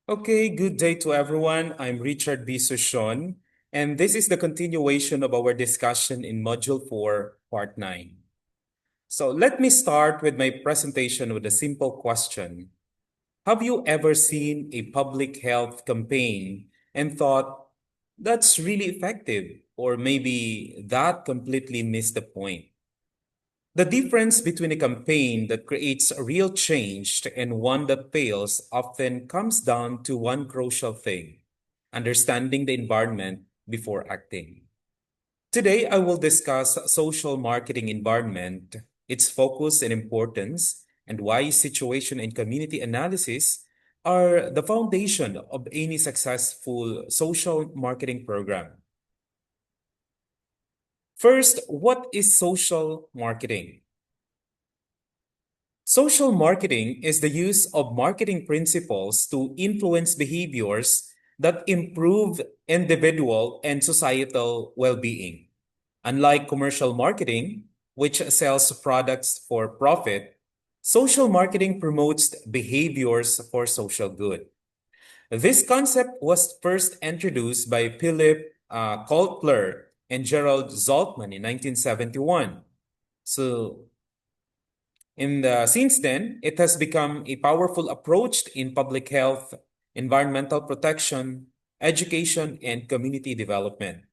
Okay, good day to everyone. I'm Richard B. Sushon, and this is the continuation of our discussion in Module 4, Part 9. So let me start with my presentation with a simple question. Have you ever seen a public health campaign and thought, that's really effective, or maybe that completely missed the point? The difference between a campaign that creates a real change and one that fails often comes down to one crucial thing: understanding the environment before acting. Today, I will discuss social marketing environment, its focus and importance, and why situation and community analysis are the foundation of any successful social marketing program. First, what is social marketing? Social marketing is the use of marketing principles to influence behaviors that improve individual and societal well-being. Unlike commercial marketing, which sells products for profit, social marketing promotes behaviors for social good. This concept was first introduced by Philip Kotler and Gerald Zaltman in 1971. So since then, it has become a powerful approach in public health, environmental protection, education, and community development.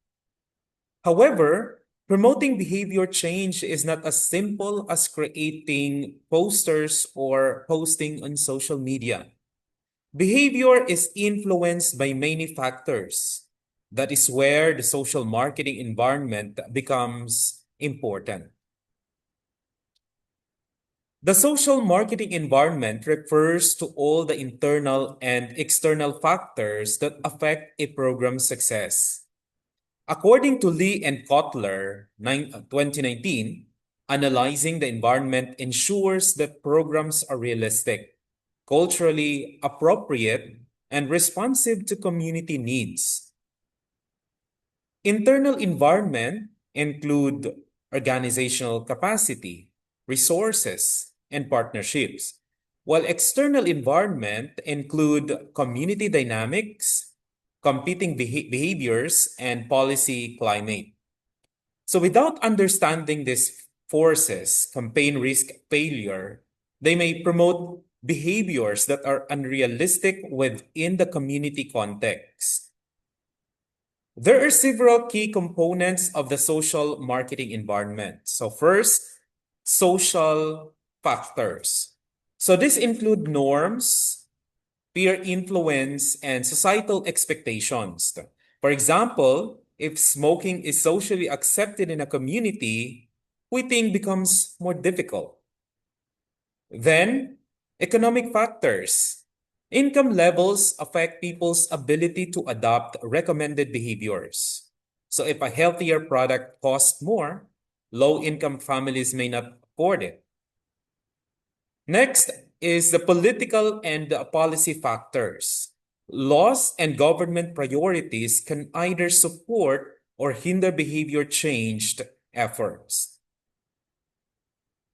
However, promoting behavior change is not as simple as creating posters or posting on social media. Behavior is influenced by many factors. That is where the social marketing environment becomes important. The social marketing environment refers to all the internal and external factors that affect a program's success. According to Lee and Kotler, 2019, analyzing the environment ensures that programs are realistic, culturally appropriate, and responsive to community needs. Internal environment include organizational capacity, resources, and partnerships, while external environment include community dynamics, competing behaviors, and policy climate. So without understanding these forces, campaign risk failure, they may promote behaviors that are unrealistic within the community context. There are several key components of the social marketing environment. So first, social factors. So this include norms, peer influence, and societal expectations. For example, if smoking is socially accepted in a community, quitting becomes more difficult. Then, economic factors. Income levels affect people's ability to adopt recommended behaviors. So if a healthier product costs more, low-income families may not afford it. Next is the political and the policy factors. Laws and government priorities can either support or hinder behavior changed efforts.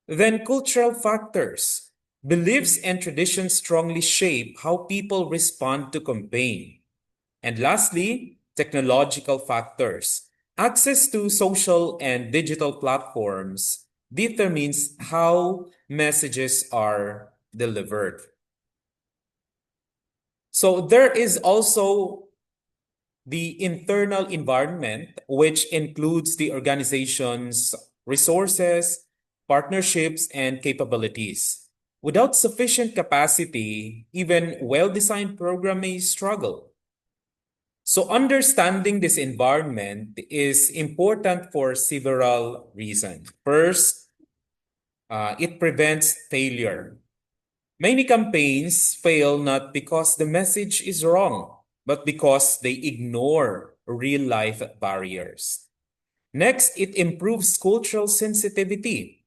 Then cultural factors. Beliefs and traditions strongly shape how people respond to campaign. And lastly, technological factors. Access to social and digital platforms determines how messages are delivered. So there is also the internal environment, which includes the organization's resources, partnerships, and capabilities. Without sufficient capacity, even well-designed program may struggle. So understanding this environment is important for several reasons. First, it prevents failure. Many campaigns fail not because the message is wrong, but because they ignore real-life barriers. Next, it improves cultural sensitivity.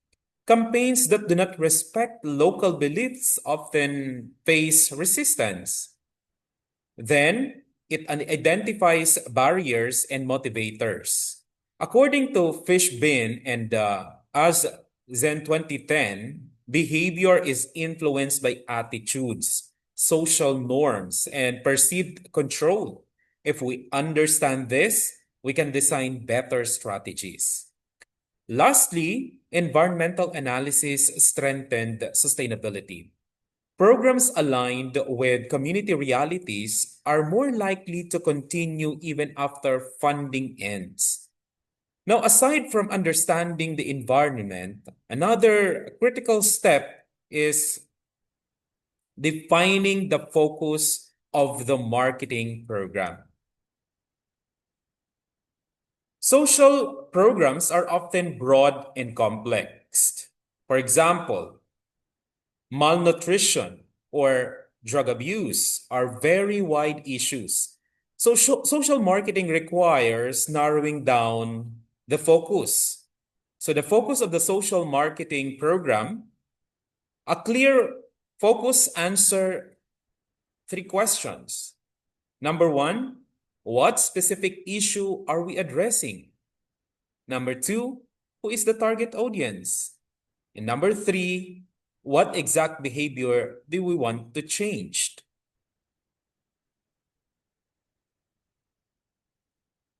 Campaigns that do not respect local beliefs often face resistance. Then, it identifies barriers and motivators. According to Fishbein and as Zen 2010, behavior is influenced by attitudes. social norms, and perceived control. If we understand this, we can design better strategies. Lastly, environmental analysis strengthened sustainability. Programs aligned with community realities are more likely to continue even after funding ends. Now, aside from understanding the environment, another critical step is defining the focus of the marketing program. Social programs are often broad and complex. For example, malnutrition or drug abuse are very wide issues. Social marketing requires narrowing down the focus. So the focus of the social marketing program, a clear focus answer three questions. Number one, what specific issue are we addressing? Number two, who is the target audience? And number three, what exact behavior do we want to change?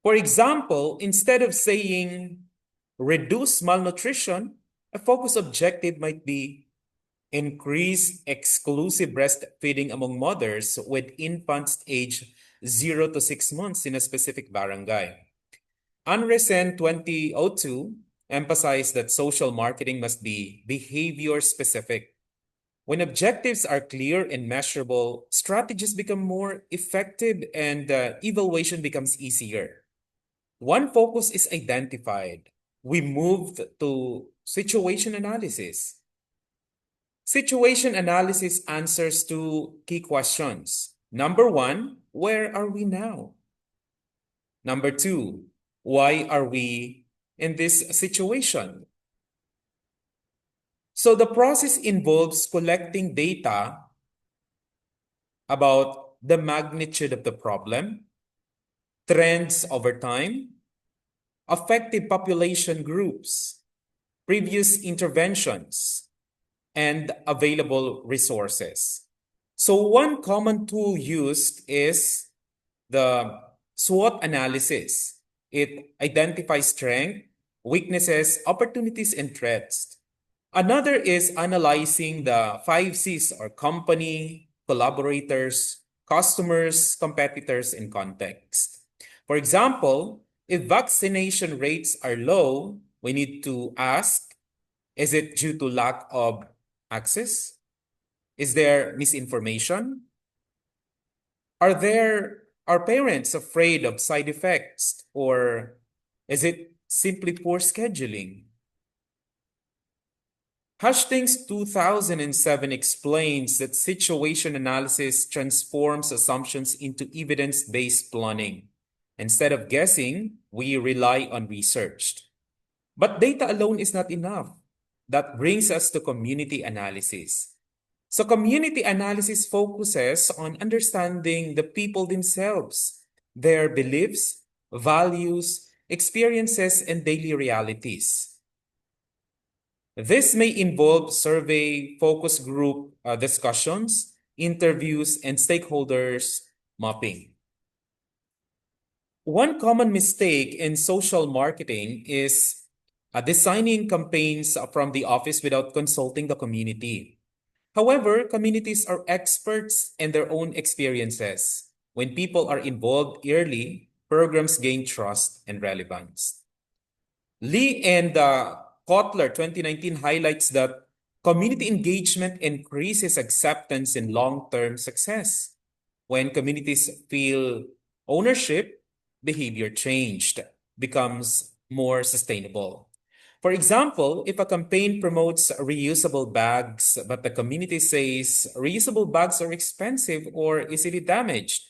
For example, instead of saying reduce malnutrition, a focus objective might be increase exclusive breastfeeding among mothers with infants aged 0 to 6 months in a specific barangay. Unresen 2002 emphasized that social marketing must be behavior specific. When objectives are clear and measurable, strategies become more effective and evaluation becomes easier. One focus is identified. We moved to situation analysis. Situation analysis answers two key questions. Number one, where are we now? Number two, why are we in this situation? So the process involves collecting data about the magnitude of the problem, trends over time, affected population groups, previous interventions, and available resources. So one common tool used is the SWOT analysis. It identifies strengths, weaknesses, opportunities, and threats. Another is analyzing the 5 Cs or company, collaborators, customers, competitors, and context. For example, if vaccination rates are low, we need to ask, is it due to lack of access? Is there misinformation? Are parents afraid of side effects, or is it simply poor scheduling? Hastings 2007 explains that situation analysis transforms assumptions into evidence-based planning. Instead of guessing, we rely on research. But data alone is not enough. That brings us to community analysis. So community analysis focuses on understanding the people themselves, their beliefs, values, experiences, and daily realities. This may involve survey, focus group discussions, interviews, and stakeholders mapping. One common mistake in social marketing is designing campaigns from the office without consulting the community. However, communities are experts in their own experiences. When people are involved early, programs gain trust and relevance. Lee and Kotler 2019 highlights that community engagement increases acceptance and long-term success. When communities feel ownership, behavior changed, becomes more sustainable. For example, if a campaign promotes reusable bags, but the community says reusable bags are expensive or easily damaged,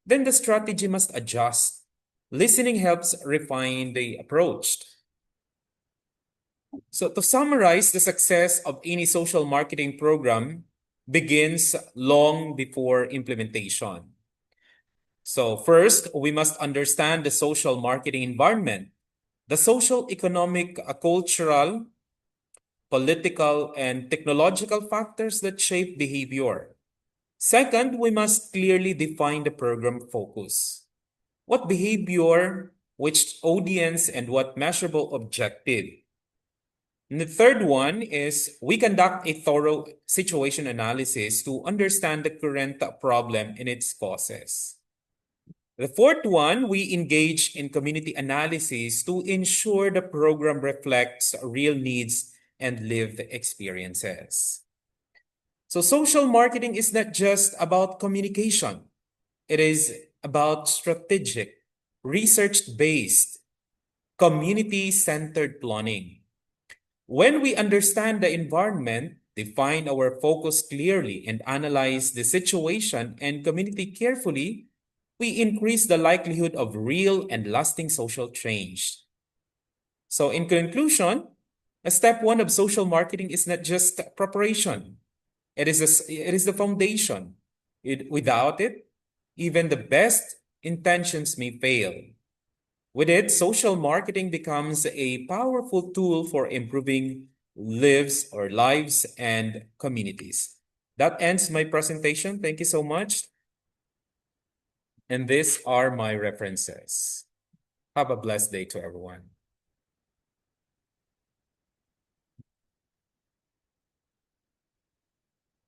then the strategy must adjust. Listening helps refine the approach. So to summarize, the success of any social marketing program begins long before implementation. So first, we must understand the social marketing environment, the social, economic, cultural, political, and technological factors that shape behavior. Second, we must clearly define the program focus. What behavior, which audience, and what measurable objective. And the third one is we conduct a thorough situation analysis to understand the current problem and its causes. The fourth one, we engage in community analysis to ensure the program reflects real needs and lived experiences. So social marketing is not just about communication. It is about strategic, research-based, community-centered planning. When we understand the environment, define our focus clearly, and analyze the situation and community carefully, we increase the likelihood of real and lasting social change. So in conclusion, a step one of social marketing is not just preparation. It is the foundation. Without it, even the best intentions may fail. With it, social marketing becomes a powerful tool for improving lives and communities. That ends my presentation. Thank you so much. And these are my references. Have a blessed day to everyone.